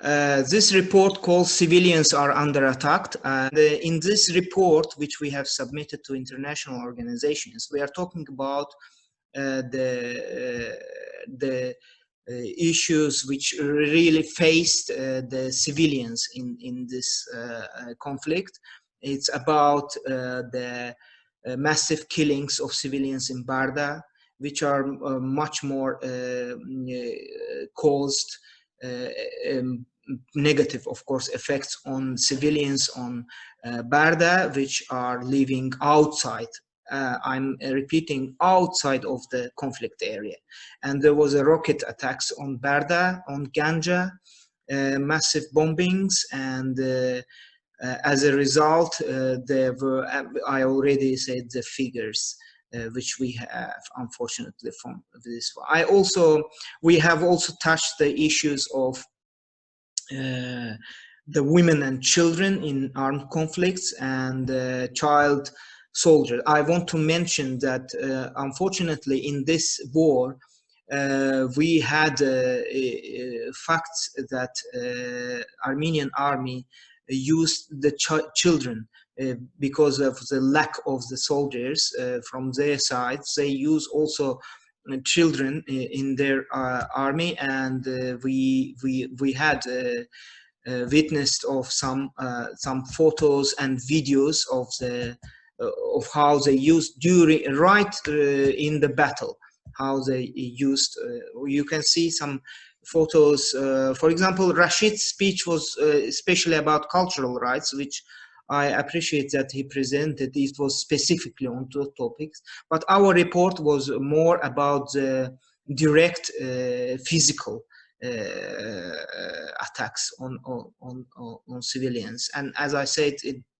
This report called Civilians Are Under Attack. And in this report, which we have submitted to international organizations, we are talking about the issues which really faced the civilians in this conflict. It's about the massive killings of civilians in Barda, which are much more caused negative, of course, effects on civilians on Barda, which are living outside. I'm repeating, outside of the conflict area. And there was a rocket attacks on Barda, on Ganja, massive bombings, and as a result, there were, I already said the figures which we have, unfortunately, from this. We have also touched the issues of the women and children in armed conflicts and child soldiers. I want to mention that unfortunately in this war we had facts that Armenian army used the children because of the lack of the soldiers from their sides. They use also children in their army, and we had witnessed of some photos and videos of the of how they used during in the battle, how they used. You can see some photos. For example, Rashid's speech was especially about cultural rights, which I appreciate that he presented. It was specifically on two topics, but our report was more about the direct physical attacks on civilians. And as I said,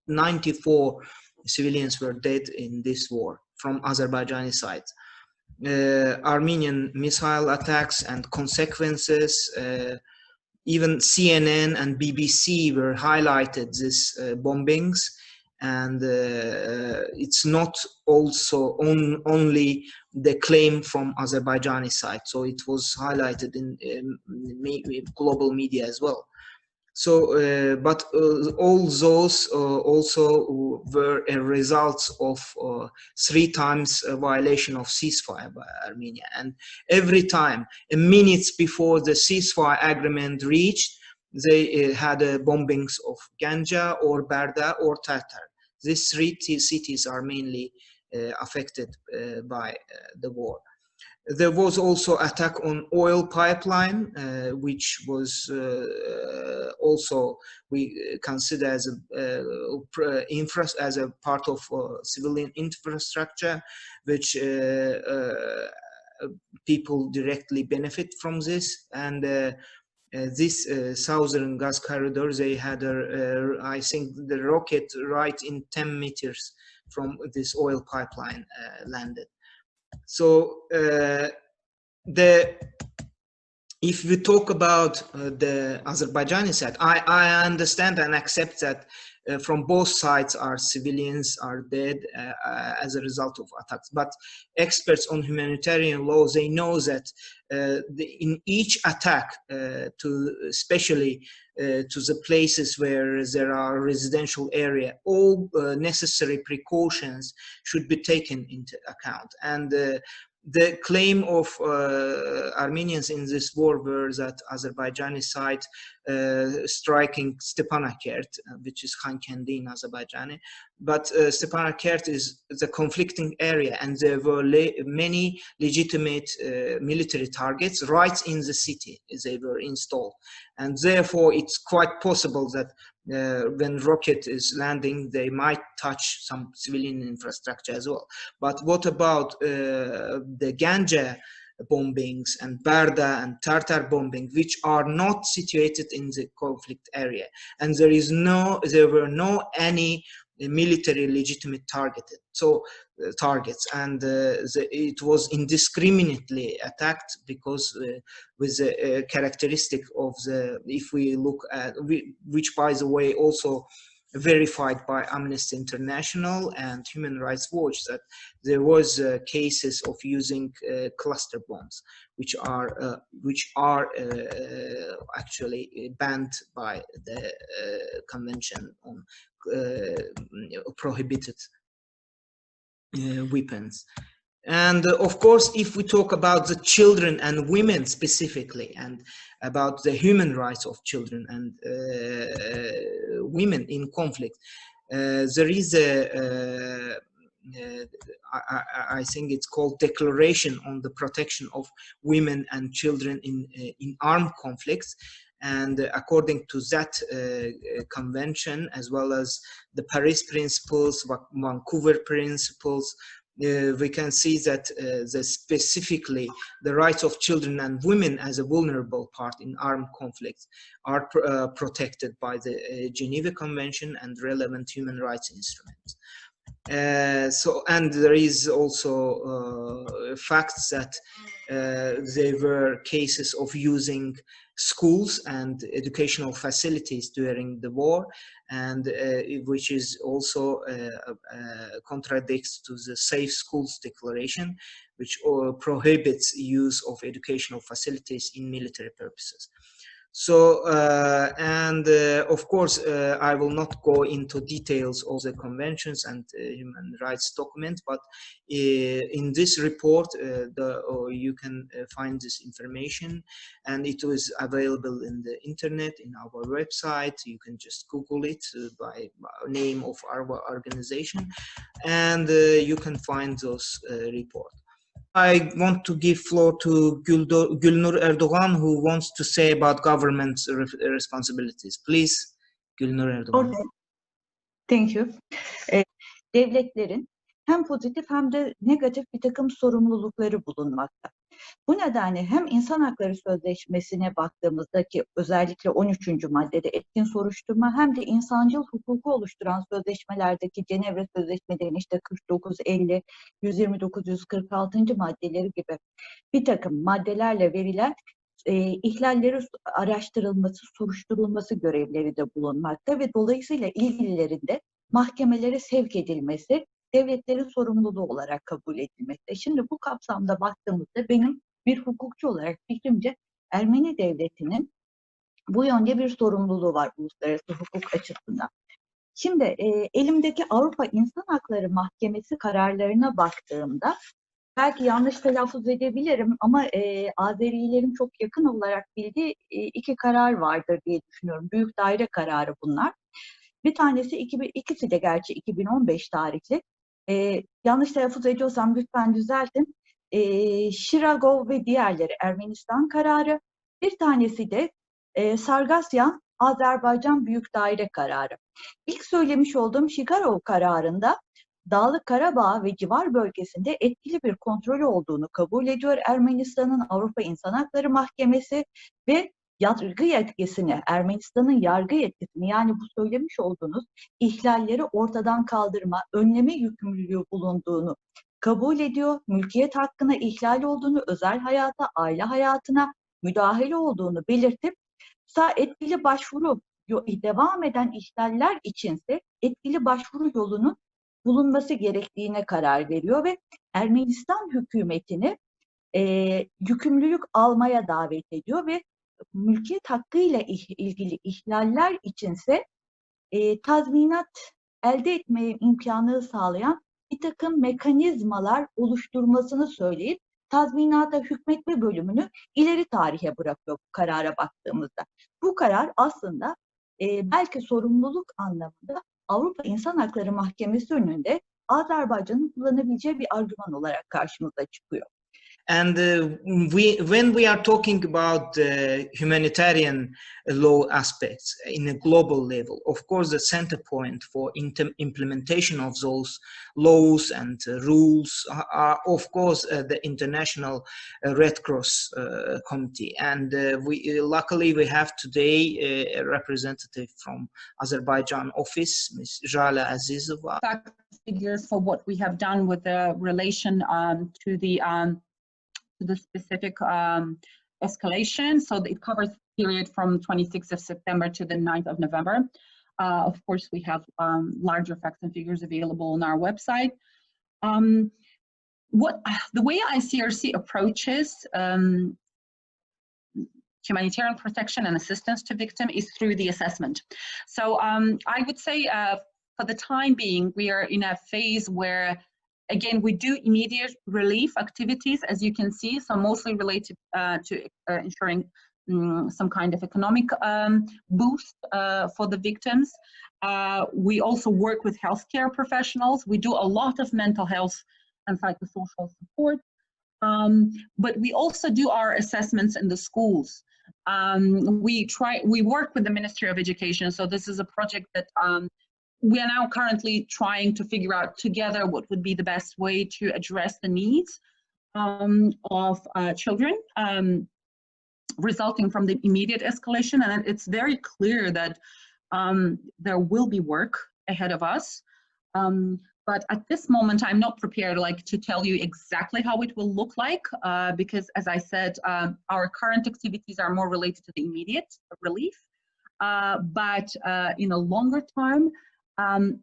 94 civilians were dead in this war from Azerbaijani side. Armenian missile attacks and consequences. Even CNN and BBC were highlighted these bombings, and it's not also only the claim from Azerbaijani side, so it was highlighted in global media as well. So, but all those also were a result of 3 times a violation of ceasefire by Armenia. And every time, minutes before the ceasefire agreement reached, they had bombings of Ganja or Barda or Tartar. These 3 cities are mainly affected by the war. There was also attack on oil pipeline, which was also we consider as a part of civilian infrastructure, which people directly benefit from this. And this southern gas corridor, they had I think the rocket right in 10 meters from this oil pipeline landed. So if we talk about the Azerbaijani side, I understand and accept that from both sides our civilians are dead as a result of attacks. But experts on humanitarian law, they know that in each attack, especially to the places where there are residential area, all necessary precautions should be taken into account. And the claim of Armenians in this war were that Azerbaijani side striking Stepanakert, which is Khankendi in Azerbaijani, but Stepanakert is the conflicting area, and there were many legitimate military targets right in the city. They were installed, and therefore it's quite possible that when rocket is landing, they might touch some civilian infrastructure as well. But what about the Ganja bombings and Barda and Tartar bombing, which are not situated in the conflict area, and there were no any military legitimate targets, and it was indiscriminately attacked because with the characteristic of the, if we look at, which by the way also verified by Amnesty International and Human Rights Watch that there was cases of using cluster bombs, which are actually banned by the Convention on Prohibited Weapons. And of course, if we talk about the children and women specifically, and about the human rights of children and women in conflict, there is I think it's called Declaration on the Protection of Women and Children in Armed Conflicts. And according to that convention, as well as the Paris Principles, Vancouver Principles, we can see that specifically the rights of children and women as a vulnerable part in armed conflicts are protected by the Geneva Convention and relevant human rights instruments. And there is also facts that there were cases of using schools and educational facilities during the war, and which is also contradicts to the Safe Schools Declaration, which prohibits use of educational facilities in military purposes. So, of course, I will not go into details of the conventions and human rights documents, but in this report, you can find this information, and it was available in the internet, in our website. You can just Google it by name of our organization, and you can find those reports. I want to give floor to Gülnur Erdoğan, who wants to say about government's responsibilities. Please, Gülnur Erdoğan. Okay. Thank you. Devletlerin hem pozitif hem de negatif bir takım sorumlulukları bulunmakta. Bu nedenle hem İnsan Hakları Sözleşmesi'ne baktığımızdaki özellikle 13. maddede etkin soruşturma, hem de insancıl hukuku oluşturan sözleşmelerdeki Cenevre Sözleşmelerinin işte 49, 50, 129, 146. maddeleri gibi bir takım maddelerle verilen ihlalleri araştırılması, soruşturulması görevleri de bulunmakta ve dolayısıyla ilgililerin de mahkemelere sevk edilmesi devletlerin sorumluluğu olarak kabul edilmekte. Şimdi bu kapsamda baktığımızda benim bir hukukçu olarak fikrimce Ermeni devletinin bu yönde bir sorumluluğu var uluslararası hukuk açısından. Şimdi elimdeki Avrupa İnsan Hakları Mahkemesi kararlarına baktığımda belki yanlış telaffuz edebilirim ama Azerilerin çok yakın olarak bildiği iki karar vardır diye düşünüyorum. Büyük daire kararı bunlar. Bir tanesi ikisi de gerçi 2015 tarihli. Yanlış telaffuz ediyorsam lütfen düzeltin. Şiragov ve diğerleri Ermenistan kararı. Bir tanesi de Sargasyan Azerbaycan Büyük Daire kararı. İlk söylemiş olduğum Şiragov kararında Dağlık Karabağ ve civar bölgesinde etkili bir kontrolü olduğunu kabul ediyor Ermenistan'ın Avrupa İnsan Hakları Mahkemesi ve yargı yetkisini, Ermenistan'ın yargı yetkisini, yani bu söylemiş olduğunuz ihlalleri ortadan kaldırma, önleme yükümlülüğü bulunduğunu kabul ediyor. Mülkiyet hakkına ihlal olduğunu, özel hayata, aile hayatına müdahale olduğunu belirtip etkili başvuru, devam eden ihlaller içinse etkili başvuru yolunun bulunması gerektiğine karar veriyor ve Ermenistan hükümetini yükümlülük almaya davet ediyor ve mülkiyet hakkıyla ilgili ihlaller içinse tazminat elde etmeye imkanı sağlayan bir takım mekanizmalar oluşturmasını söyleyip tazminata hükmetme bölümünü ileri tarihe bırakıyor bu karara baktığımızda. Bu karar aslında belki sorumluluk anlamında Avrupa İnsan Hakları Mahkemesi önünde Azerbaycan'ın kullanabileceği bir argüman olarak karşımıza çıkıyor. And when we are talking about humanitarian law aspects in a global level, of course, the center point for implementation of those laws and rules are, of course, the International Red Cross Committee. And luckily, we have today a representative from Azerbaijan office, Ms. Jala Azizova. Figures for what we have done with the relation to the specific escalation. So it covers the period from 26th of September to the 9th of November. Of course, we have larger facts and figures available on our website. The way ICRC approaches humanitarian protection and assistance to victims is through the assessment. So I would say for the time being, we are in a phase where, again, we do immediate relief activities, as you can see, so mostly related to ensuring some kind of economic boost for the victims. We also work with healthcare professionals. We do a lot of mental health and psychosocial support, but we also do our assessments in the schools. We work with the Ministry of Education, so this is a project that we are now currently trying to figure out together what would be the best way to address the needs of children resulting from the immediate escalation. And it's very clear that there will be work ahead of us. But at this moment, I'm not prepared to tell you exactly how it will look like, because, as I said, our current activities are more related to the immediate relief. But in a longer term,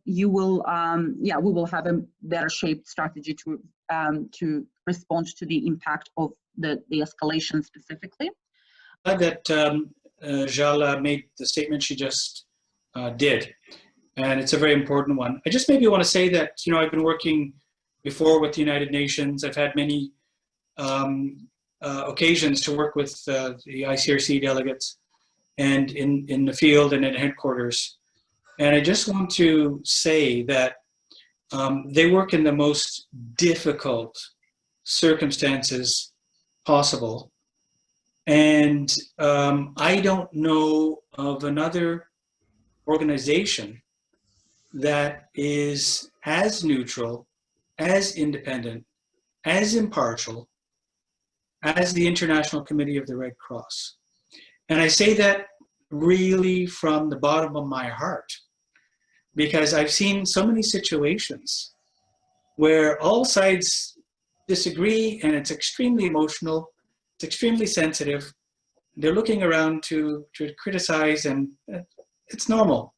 we will have a better shaped strategy to respond to the impact of the escalation specifically. Glad that Jala made the statement she just did. And it's a very important one. I just maybe want to say that, I've been working before with the United Nations. I've had many occasions to work with the ICRC delegates and in the field and in headquarters. And I just want to say that they work in the most difficult circumstances possible. And I don't know of another organization that is as neutral, as independent, as impartial as the International Committee of the Red Cross. And I say that really from the bottom of my heart, because I've seen so many situations where all sides disagree and it's extremely emotional, it's extremely sensitive. They're looking around to criticize, and it's normal.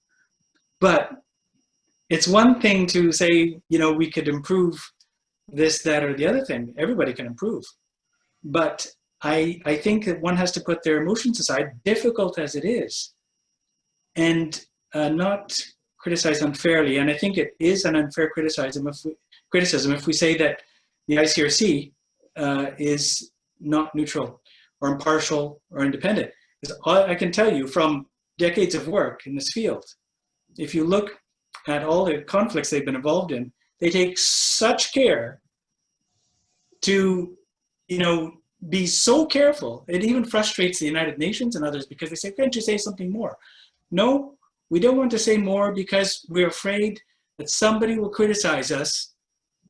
But it's one thing to say, we could improve this, that, or the other thing. Everybody can improve. But I think that one has to put their emotions aside, difficult as it is, and not criticize unfairly. And I think it is an unfair criticism if we say that the ICRC is not neutral or impartial or independent. Because I can tell you from decades of work in this field, if you look at all the conflicts they've been involved in, they take such care to, be so careful. It even frustrates the United Nations and others because they say, can't you say something more? No, we don't want to say more because we're afraid that somebody will criticize us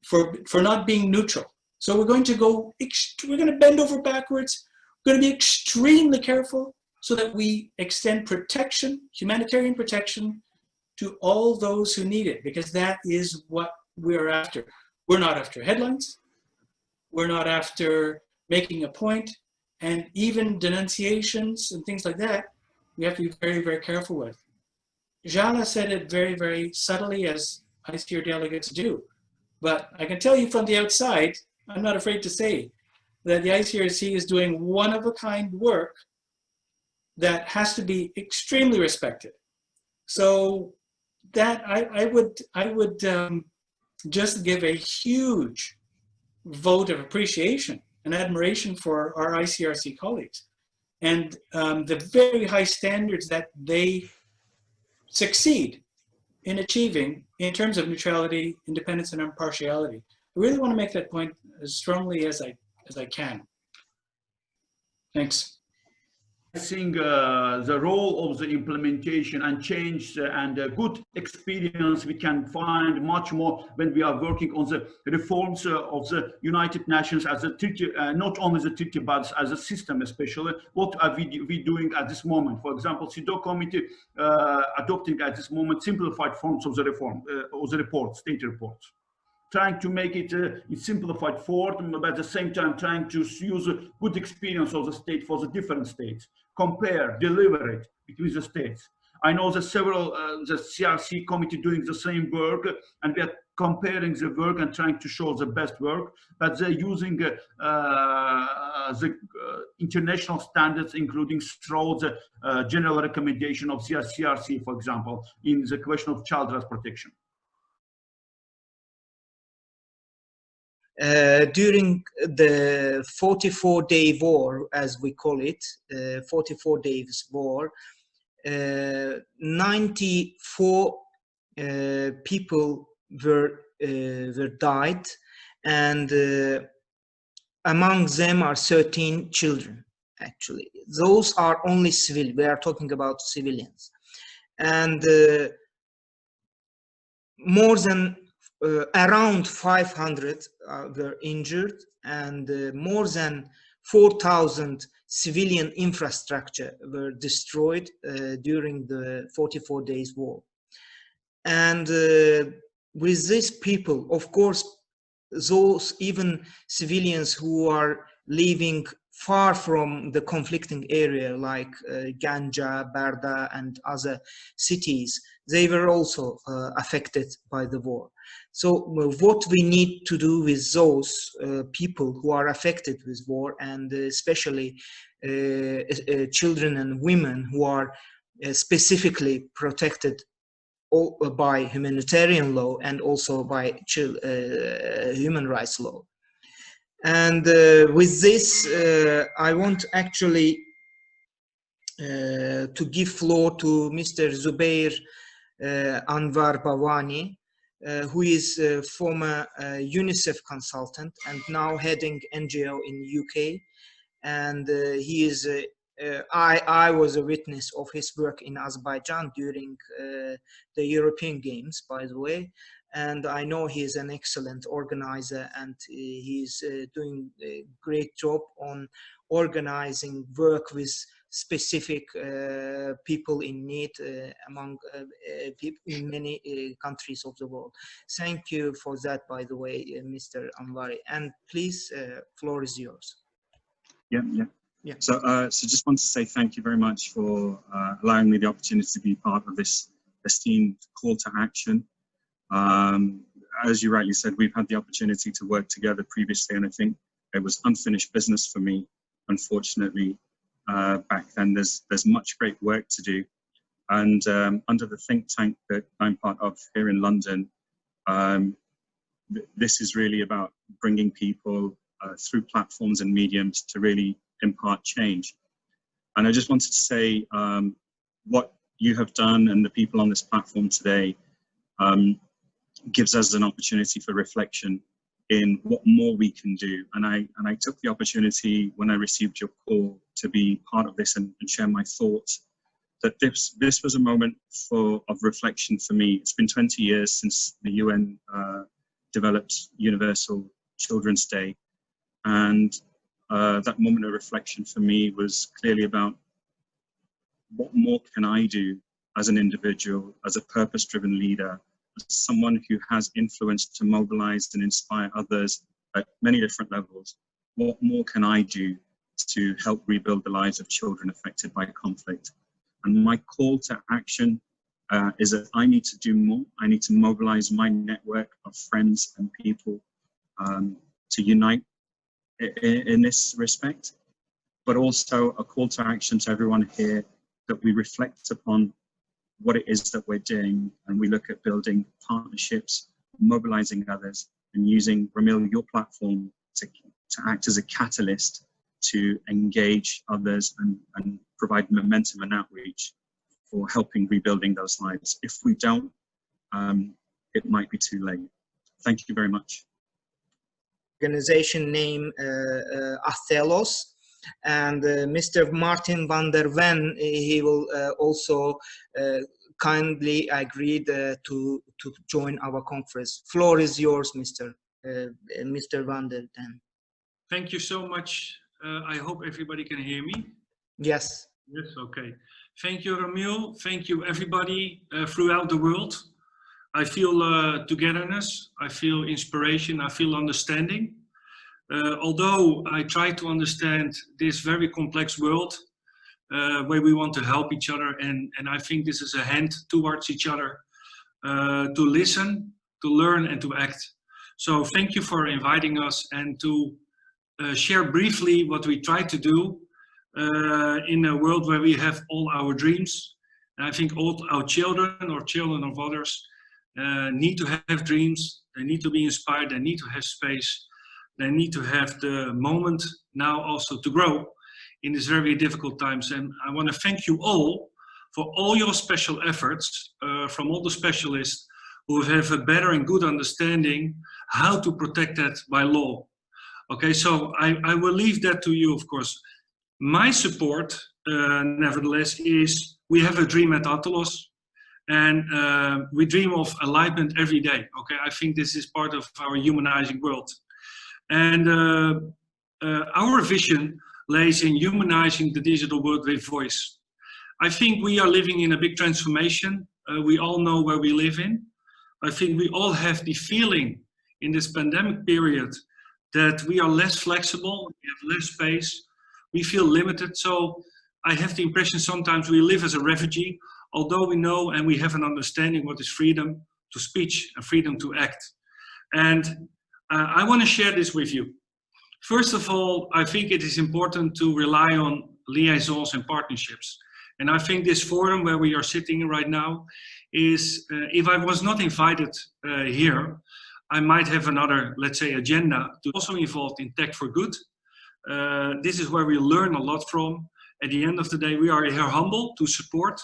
for not being neutral. So we're going to bend over backwards. We're going to be extremely careful so that we extend protection, humanitarian protection, to all those who need it, because that is what we're after. We're not after headlines. We're not after making a point, and even denunciations and things like that, we have to be very, very careful with. Jala said it very, very subtly, as ICR delegates do. But I can tell you from the outside, I'm not afraid to say that the ICRC is doing one-of-a-kind work that has to be extremely respected. So that I would just give a huge vote of appreciation and admiration for our ICRC colleagues and the very high standards that they succeed in achieving in terms of neutrality, independence, and impartiality. I really want to make that point as strongly as I can. Thanks. I think the role of the implementation and change and good experience we can find much more when we are working on the reforms of the United Nations as a treaty, not only the treaty but as a system, especially. What are we doing at this moment? For example, CEDAW committee adopting at this moment simplified forms of the reform, of the report, state reports. Trying to make it in simplified form, but at the same time trying to use a good experience of the state for the different states, compare, deliver it between the states. I know that several, the CRC committee doing the same work, and we are comparing the work and trying to show the best work, but they're using the international standards, including through the general recommendation of CRC, for example, in the question of child rights protection. During the 44-day war, as we call it, 44 days war, 94 people were died, and among them are 13 children. Actually, those are only civil. We are talking about civilians, and more than around 500 were injured, and more than 4,000 civilian infrastructure were destroyed during the 44 days war. And with these people, of course, those even civilians who are living far from the conflicting area, like Ganja, Barda, and other cities, they were also affected by the war. So what we need to do with those people who are affected with war, and especially children and women who are specifically protected by humanitarian law and also by human rights law. And with this, I want actually to give floor to Mr. Zubair Anwar Bawani, who is a former UNICEF consultant and now heading NGO in UK. And he is I was a witness of his work in Azerbaijan during the European Games, by the way, and I know he is an excellent organizer, and he's doing a great job on organizing work with specific people in need among people in many countries of the world. Thank you for that, by the way, Mr. Anwari, and please, floor is yours. Yeah. So just want to say thank you very much for allowing me the opportunity to be part of this esteemed call to action. As you rightly said, we've had the opportunity to work together previously, and I think it was unfinished business for me, unfortunately, back then. There's much great work to do. And under the think tank that I'm part of here in London, this is really about bringing people through platforms and mediums to really impart change. And I just wanted to say what you have done and the people on this platform today gives us an opportunity for reflection in what more we can do. And I took the opportunity when I received your call to be part of this and share my thoughts, that this was a moment of reflection for me. It's been 20 years since the UN developed Universal Children's Day, and that moment of reflection for me was clearly about what more can I do as an individual, as a purpose-driven leader, as someone who has influence to mobilize and inspire others at many different levels. What more can I do to help rebuild the lives of children affected by conflict? And my call to action is that I need to do more. I need to mobilize my network of friends and people to unite in this respect, but also a call to action to everyone here that we reflect upon what it is that we're doing, and we look at building partnerships, mobilizing others, and using, Ramil, your platform to act as a catalyst to engage others and provide momentum and outreach for helping rebuilding those lives. If we don't, it might be too late. Thank you very much. Organization name Athelos, and Mr. Martin van der Ven, he will also kindly agreed to join our conference. Floor is yours, Mr. van der Ven. Thank you so much. I hope everybody can hear me. Yes. Yes, okay. Thank you, Ramil. Thank you, everybody throughout the world. I feel togetherness, I feel inspiration, I feel understanding. Although I try to understand this very complex world, where we want to help each other. And I think this is a hand towards each other to listen, to learn, and to act. So thank you for inviting us and to share briefly what we try to do in a world where we have all our dreams. And I think all our children or children of others need to have dreams. They need to be inspired. They need to have space. They need to have the moment now also to grow in these very difficult times. And I want to thank you all for all your special efforts from all the specialists who have a better and good understanding how to protect that by law. Okay, so I will leave that to you, of course. My support, nevertheless, is we have a dream at Atelos, and we dream of enlightenment every day. Okay, I think this is part of our humanizing world. And our vision lays in humanizing the digital world with voice. I think we are living in a big transformation. We all know where we live in. I think we all have the feeling in this pandemic period that we are less flexible, we have less space, we feel limited. So I have the impression sometimes we live as a refugee, although we know and we have an understanding what is freedom to speech and freedom to act. And I want to share this with you. First of all, I think it is important to rely on liaisons and partnerships. And I think this forum where we are sitting right now is, if I was not invited here, I might have another, let's say, agenda to also involved in Tech for Good. This is where we learn a lot from. At the end of the day, we are here humble to support.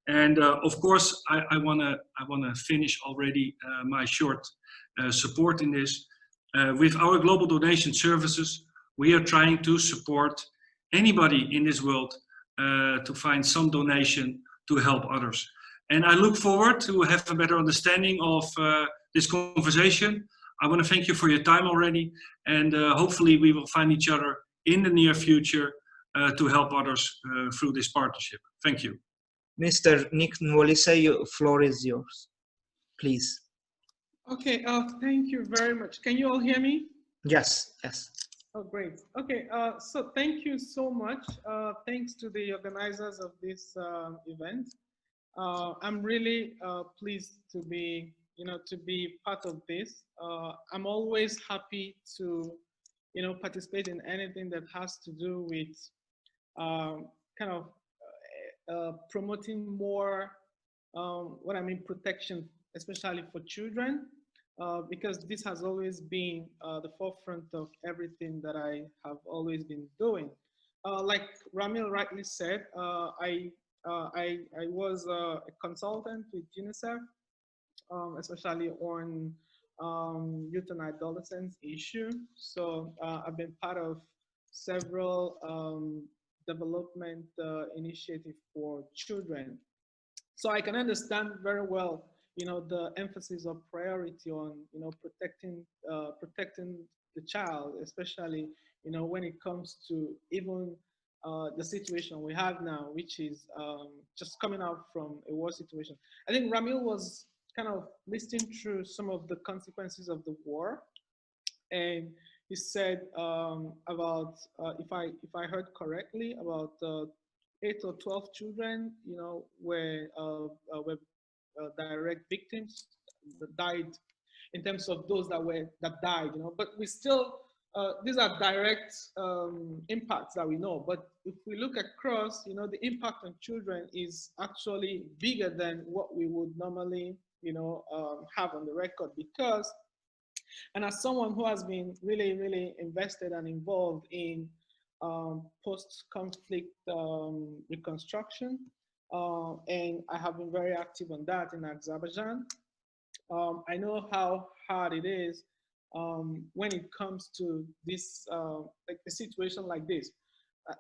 And of course, I wanna finish already my short support in this. With our global donation services, we are trying to support anybody in this world to find some donation to help others. And I look forward to have a better understanding of this conversation. I want to thank you for your time already, and hopefully we will find each other in the near future to help others through this partnership. Thank you. Mr. Nick Nwolise, the floor is yours, please. Okay, thank you very much. Can you all hear me? Yes, yes. Oh, great. Okay, so thank you so much. Thanks to the organizers of this event. I'm really pleased to be, to be part of this. I'm always happy to, participate in anything that has to do with kind of promoting more, protection, especially for children, because this has always been the forefront of everything that I have always been doing. Like Ramil rightly said, I was a consultant with UNICEF, especially on youth and adolescents issue. So I've been part of several development initiatives for children. So I can understand very well, the emphasis of priority on, protecting the child, especially, when it comes to even the situation we have now, which is just coming out from a war situation. I think Ramil was kind of listing through some of the consequences of the war, and he said about, if I heard correctly, about 8 or 12 children, were direct victims that died, in terms of those that died, but we still, these are direct impacts that we know. But if we look across, the impact on children is actually bigger than what we would normally, have on the record, because, and as someone who has been really, really invested and involved in post-conflict reconstruction, and I have been very active on that in Azerbaijan. I know how hard it is when it comes to this, like a situation like this.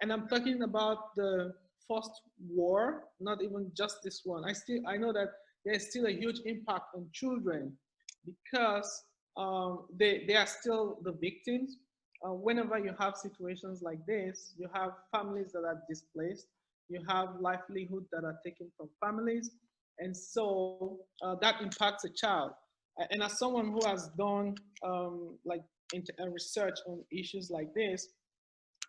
And I'm talking about the first war, not even just this one. I know that there's still a huge impact on children, because they are still the victims. Whenever you have situations like this, you have families that are displaced, you have livelihood that are taken from families, and so that impacts a child. And as someone who has done research on issues like this,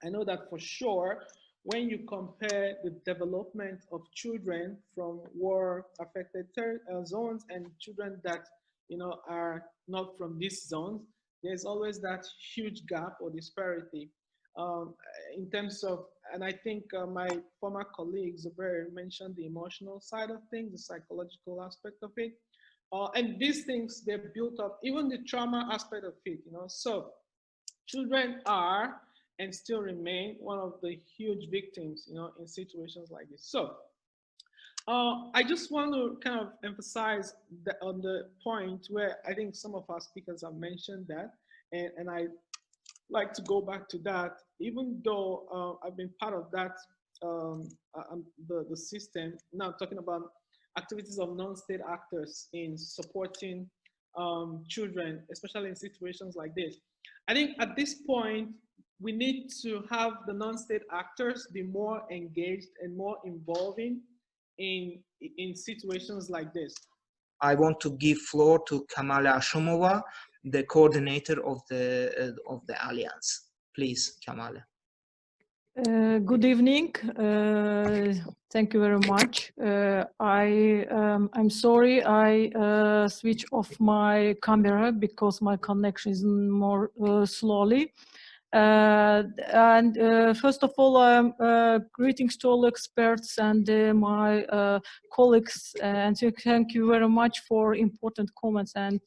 I know that for sure, when you compare the development of children from war-affected zones and children that are not from these zones, there's always that huge gap or disparity in terms of, and I think my former colleague Zubair mentioned the emotional side of things, the psychological aspect of it. And these things, they're built up, even the trauma aspect of it, So children are and still remain one of the huge victims, in situations like this. So I just want to kind of emphasize on the point where I think some of our speakers have mentioned that, and I like to go back to that, even though I've been part of that, the system. Now talking about activities of non-state actors in supporting children, especially in situations like this. I think at this point, we need to have the non-state actors be more engaged and more involving in situations like this. I want to give floor to Kamala Ashimova, the coordinator of the Alliance. Please, Kamala. Good evening. Thank you very much. I'm sorry I switched off my camera because my connection is more slowly. First of all, greetings to all experts and my colleagues, and thank you very much for important comments and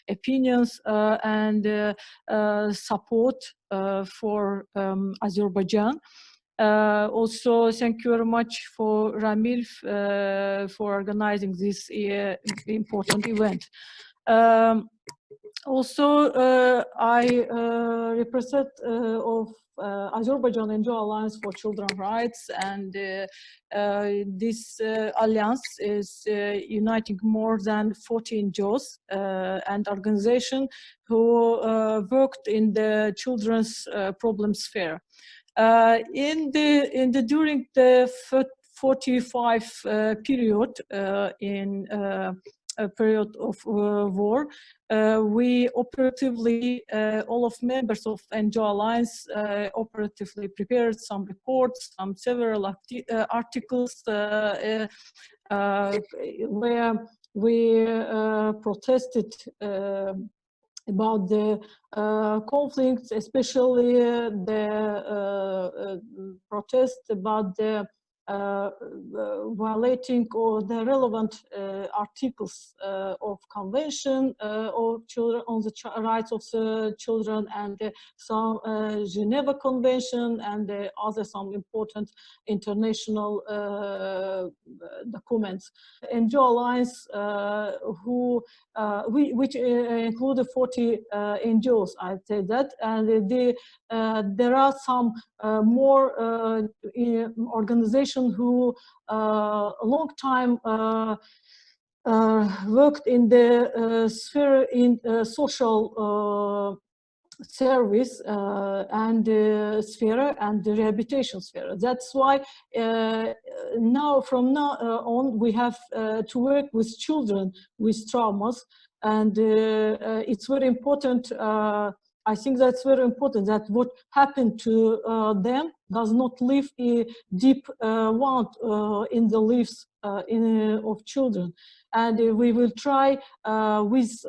opinions and support for Azerbaijan. Also, thank you very much for Ramil for organizing this important event. Also, I represent of Azerbaijan NGO Alliance for Children's Rights, and this alliance is uniting more than 40 NGOs and organizations who worked in the children's problem sphere. During the 45 period in a period of war, we operatively, all of members of NGO Alliance operatively prepared some reports, several articles where we protested about the conflicts, especially the protest about the violating or the relevant articles of Convention of Children on the rights of the children, and some Geneva Convention and other some important international documents. NGO Alliance, which include 40 NGOs, I'd say that, and there are some more organizations who a long time worked in the sphere in social service and sphere and the rehabilitation sphere. That's why from now on we have to work with children with traumas, and it's very important. I think that's very important, that what happened to them does not leave a deep wound in the lives of children. And we will try with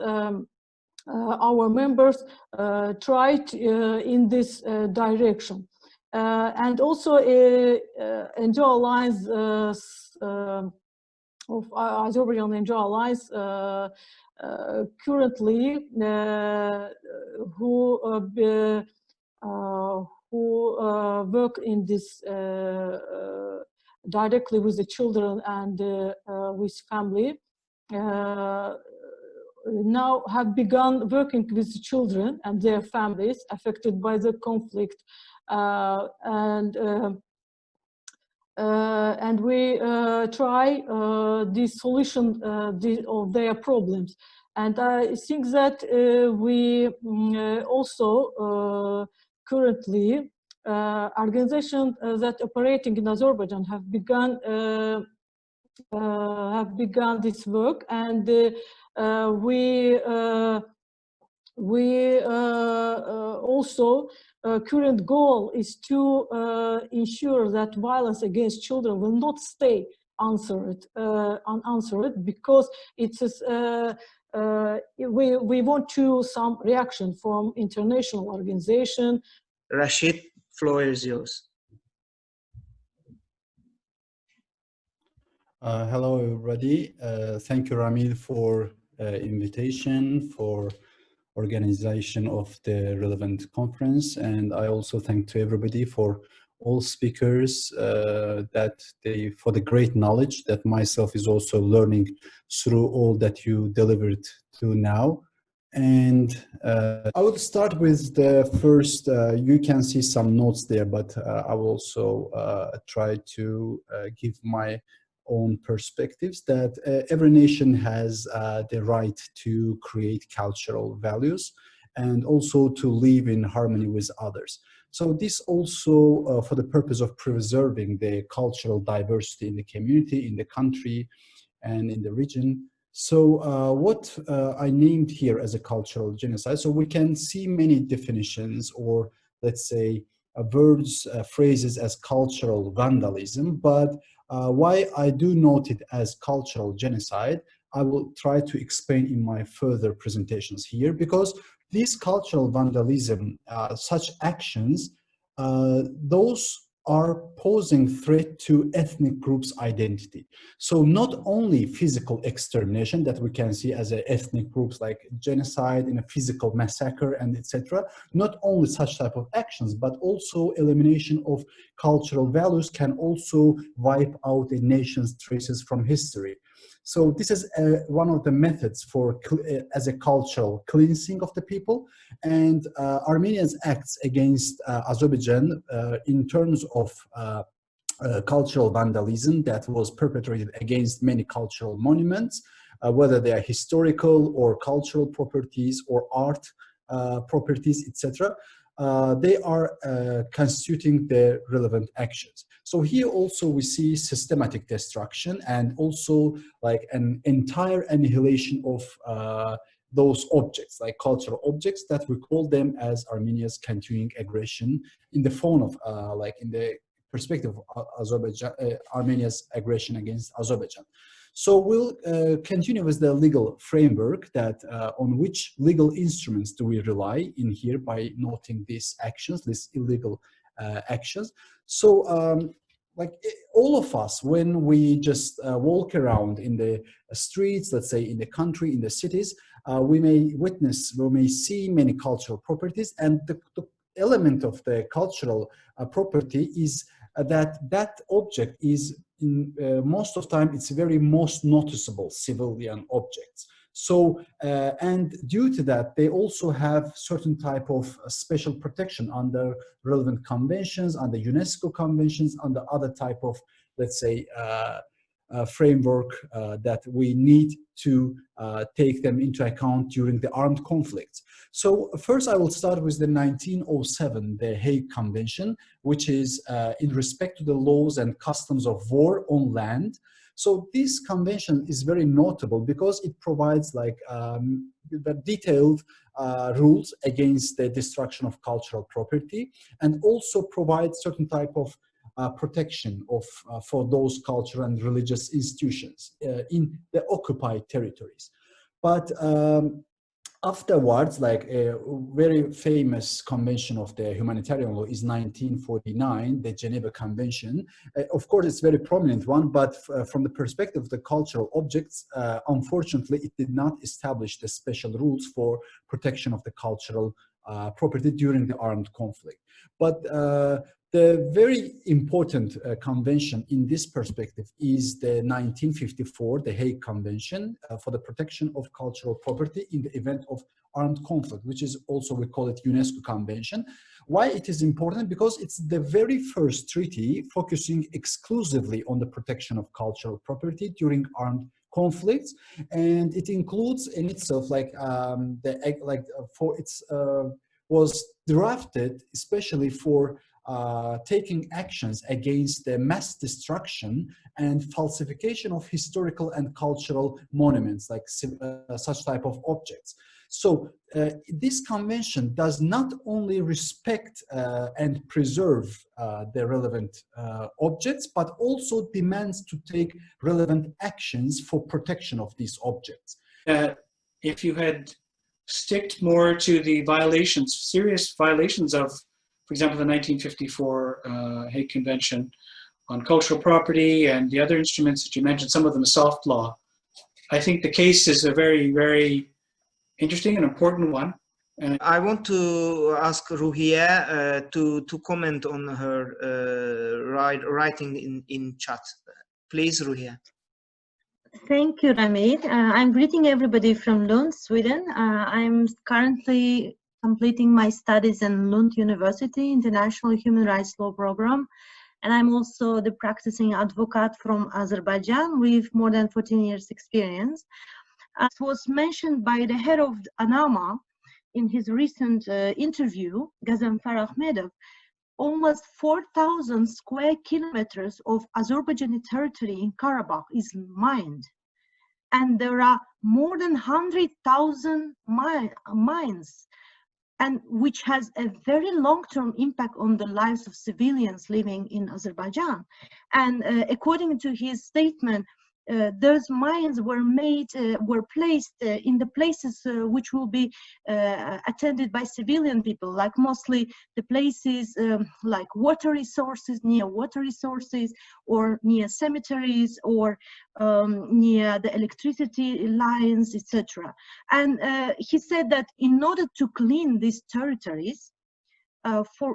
our members in this direction. And also NGO Alliance of Azerbaijan NGO Alliance currently who work in this directly with the children and with family, now have begun working with the children and their families affected by the conflict, and we try the solution of their problems. And I think that we also currently organizations that operating in Azerbaijan have begun this work, and we also current goal is to ensure that violence against children will not stay unanswered, because it is we want to some reaction from international organization. Rashid, floor is yours. Hello, everybody. Thank you, Ramil, for invitation, for organization of the relevant conference. And I also thank to everybody for all speakers for the great knowledge that myself is also learning through all that you delivered to now. And I would start with the first, you can see some notes there, but I will also try to give my own perspectives that every nation has the right to create cultural values and also to live in harmony with others. So this also for the purpose of preserving the cultural diversity in the community, in the country, and in the region. So what I named here as a cultural genocide, so we can see many definitions or let's say words, phrases as cultural vandalism, but why I do note it as cultural genocide, I will try to explain in my further presentations here, because these cultural vandalism, such actions, those are posing threat to ethnic groups' identity. So not only physical extermination that we can see as ethnic groups like genocide and a physical massacre and etc. Not only such type of actions, but also elimination of cultural values can also wipe out a nation's traces from history. So this is one of the methods for as a cultural cleansing of the people. And Armenia's acts against Azerbaijan in terms of cultural vandalism that was perpetrated against many cultural monuments, whether they are historical or cultural properties or art properties, etc. They are constituting the relevant actions. So here also we see systematic destruction and also like an entire annihilation of those objects, like cultural objects that we call them as Armenia's continuing aggression in the form of, like in the perspective of Azerbaijan, Armenia's aggression against Azerbaijan. So we'll continue with the legal framework that on which legal instruments do we rely in here by noting these actions, these illegal actions. So like all of us, when we just walk around in the streets, let's say in the country, in the cities, we may witness, we may see many cultural properties, and the element of the cultural property is that object is in most of the time it's very most noticeable civilian objects. So and due to that they also have certain type of special protection under relevant conventions, under UNESCO conventions, under other type of, let's say, framework that we need to take them into account during the armed conflicts. So first I will start with the 1907, the Hague Convention, which is in respect to the laws and customs of war on land. So this convention is very notable because it provides like the detailed rules against the destruction of cultural property, and also provides certain type of protection of for those cultural and religious institutions in the occupied territories. But afterwards, like a very famous convention of the humanitarian law is 1949, the Geneva Convention. Of course, it's a very prominent one, but from the perspective of the cultural objects, unfortunately, it did not establish the special rules for protection of the cultural property during the armed conflict. But the very important convention in this perspective is the 1954, the Hague Convention for the protection of cultural property in the event of armed conflict, which is also, we call it UNESCO Convention. Why it is important? Because it's the very first treaty focusing exclusively on the protection of cultural property during armed conflicts, and it includes in itself like was drafted especially for taking actions against the mass destruction and falsification of historical and cultural monuments, like such type of objects. So this convention does not only respect and preserve the relevant objects, but also demands to take relevant actions for protection of these objects. If you had sticked more to the violations, serious violations of, for example, the 1954 Hague Convention on cultural property and the other instruments that you mentioned, some of them soft law, I think the case is a very, very interesting and important one. I want to ask Ruhiya to comment on her writing in chat. Please, Ruhiya. Thank you, Ramil. I'm greeting everybody from Lund, Sweden. I'm currently completing my studies in Lund University, International Human Rights Law Program. And I'm also the practicing advocate from Azerbaijan with more than 14 years experience. As was mentioned by the head of ANAMA in his recent interview, Gazanfer Ahmedov, almost 4,000 square kilometers of Azerbaijani territory in Karabakh is mined. And there are more than 100,000 mines, and which has a very long-term impact on the lives of civilians living in Azerbaijan. And according to his statement, those mines were placed in the places which will be attended by civilian people, like mostly the places like water resources, near water resources, or near cemeteries, or near the electricity lines, etc. And he said that in order to clean these territories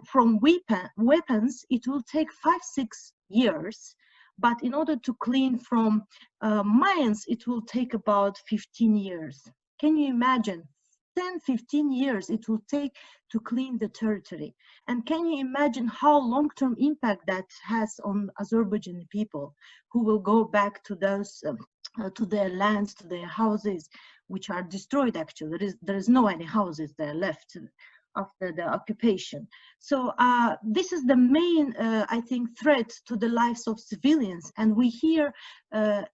from weapons, it will take 5-6 years. But in order to clean from mines, it will take about 15 years. Can you imagine? 10-15 years it will take to clean the territory. And can you imagine how long-term impact that has on Azerbaijani people who will go back to those, to their lands, to their houses, which are destroyed actually. There is no any houses there left after the occupation. So this is the main, I think, threat to the lives of civilians. And we hear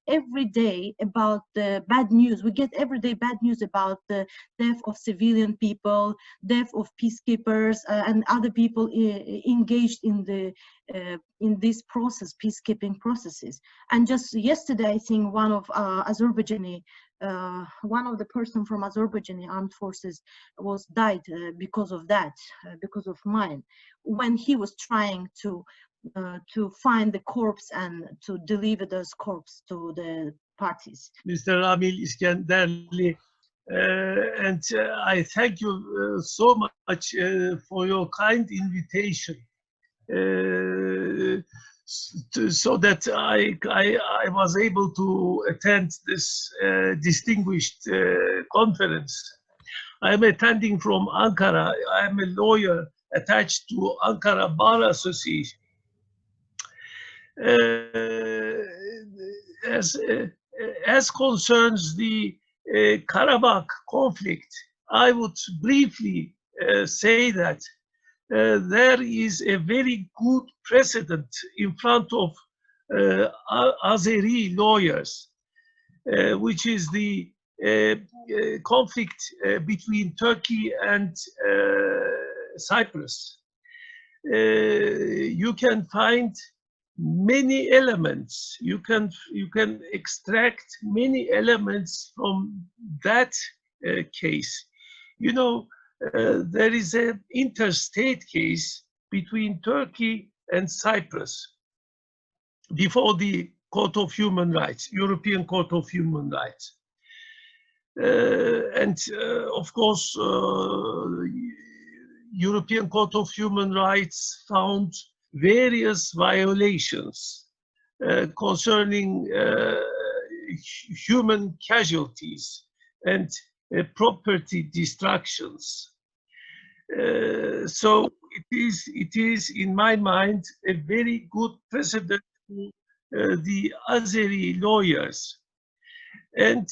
every day about the bad news. We get everyday bad news about the death of civilian people, death of peacekeepers and other people engaged in this process, peacekeeping processes. And just yesterday, I think one of one of the person from Azerbaijani armed forces was died because of that, because of mine, when he was trying to find the corpse and to deliver those corpses to the parties. Mr. Ramil Iskenderli, and I thank you so much for your kind invitation. So that I was able to attend this distinguished conference. I am attending from Ankara. I am a lawyer attached to Ankara Bar Association. As concerns the Karabakh conflict, I would briefly say that there is a very good precedent in front of Azeri lawyers, which is the conflict between Turkey and Cyprus. You can find many elements. You can extract many elements from that case. You know, there is an interstate case between Turkey and Cyprus before the Court of Human Rights, European Court of Human Rights. Of course, European Court of Human Rights found various violations concerning human casualties and property destructions. So it is, in my mind, a very good precedent to the Azeri lawyers. Mən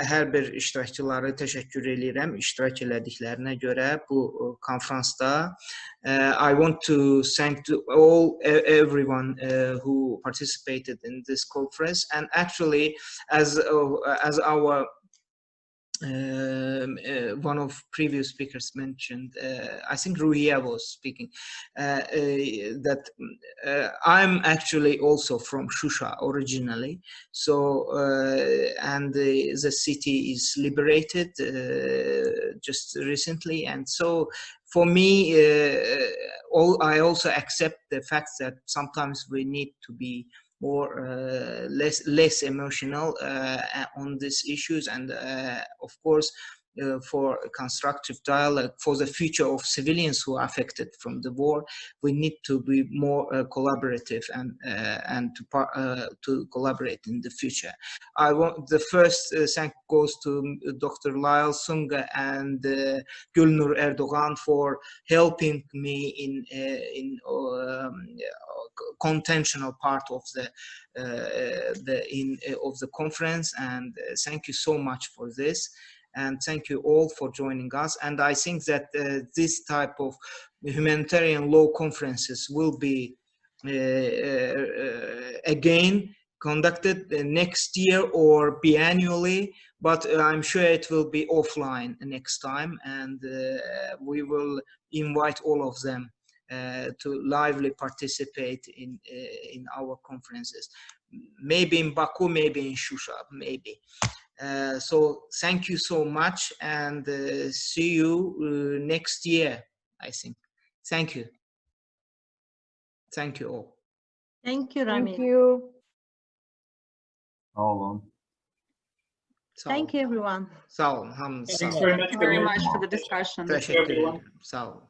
hər bir iştirakçıları təşəkkür edirəm iştirak elədiklərinə görə bu konfransda. I want to thank to everyone who participated in this conference, and actually as our one of previous speakers mentioned, I think Ruhiya was speaking, that I'm actually also from Shusha originally. So, and the city is liberated just recently. And so for me, I also accept the fact that sometimes we need to be more less emotional on these issues, and of course for constructive dialogue for the future of civilians who are affected from the war, we need to be more collaborative and to collaborate in the future. I want the first thank goes to Dr. Lyle Sunga and Gülnur Erdogan for helping me in contentional part of the conference, and thank you so much for this, and thank you all for joining us. And I think that this type of humanitarian law conferences will be again conducted next year or biannually, but I'm sure it will be offline next time, and we will invite all of them to lively participate in our conferences, maybe in Baku, maybe in Shusha, maybe. So thank you so much, and see you next year, I think. Thank you. Thank you all. Thank you, Rami. Thank you. Thank you, everyone. Sağ olun. Thanks very much. Thank you very much for the discussion. Teşekkür ederim. Sağ olun.